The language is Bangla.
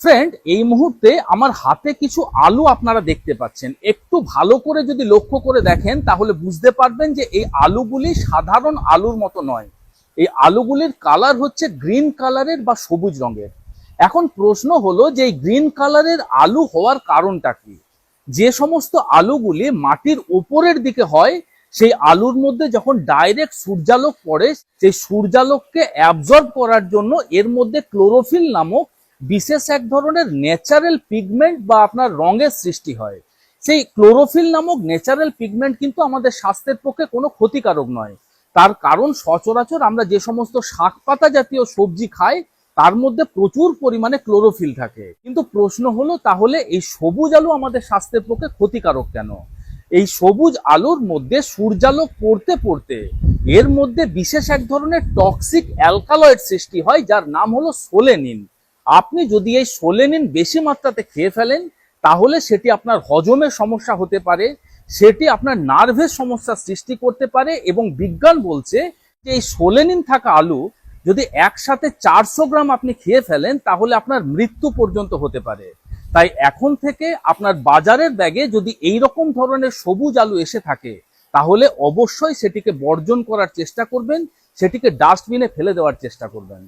ফ্রেন্ড, এই মুহূর্তে আমার হাতে কিছু আলু আপনারা দেখতে পাচ্ছেন। একটু ভালো করে যদি লক্ষ্য করে দেখেন তাহলে বুঝতে পারবেন যে এই আলুগুলি সাধারণ আলুর মতো নয়। এই আলুগুলির কালার হচ্ছে গ্রিন কালারের বা সবুজ রঙের। এখন প্রশ্ন হলো যে এই গ্রিন কালারের আলু হওয়ার কারণটা কি? যে সমস্ত আলুগুলি মাটির উপরের দিকে হয় সেই আলুর মধ্যে যখন ডাইরেক্ট সূর্যালোক পড়ে সেই সূর্যালোককে অ্যাবজর্ব করার জন্য এর মধ্যে ক্লোরোফিল নামক বিশেষ এক ধরনের ন্যাচারাল পিগমেন্ট বা আপনার রঙের সৃষ্টি হয়। সেই ক্লোরোফিল নামক ন্যাচারাল পিগমেন্ট কিন্তু আমাদের স্বাস্থ্যের পক্ষে কোনো ক্ষতিকারক নয়। তার কারণ সচরাচর আমরা যে সমস্ত শাক পাতা জাতীয় সবজি খাই তার মধ্যে প্রচুর পরিমাণে ক্লোরোফিল থাকে। কিন্তু প্রশ্ন হলো তাহলে এই সবুজ আলু আমাদের স্বাস্থ্যের পক্ষে ক্ষতিকারক কেন? এই সবুজ আলুর মধ্যে সূর্যালোক পড়তে পড়তে এর মধ্যে বিশেষ এক ধরনের টক্সিক অ্যালকালয়েড সৃষ্টি হয় যার নাম হলো সোলেনিন। আপনি যদি এই সোলেনিন বেশি মাত্রাতে খেয়ে ফেলেন তাহলে সেটি আপনার হজমের সমস্যা হতে পারে, সেটি আপনার নার্ভের সমস্যা সৃষ্টি করতে পারে এবং বিজ্ঞান বলছে যে এই সোলেনিন থাকা আলু যদি একসাথে 400 গ্রাম আপনি খেয়ে ফেলেন তাহলে আপনার মৃত্যু পর্যন্ত হতে পারে। তাই এখন থেকে আপনার বাজারের ব্যাগে যদি এই রকম ধরনের সবুজ আলু এসে থাকে তাহলে অবশ্যই সেটিকে বর্জন করার চেষ্টা করবেন, সেটিকে ডাস্টবিনে ফেলে দেওয়ার চেষ্টা করবেন।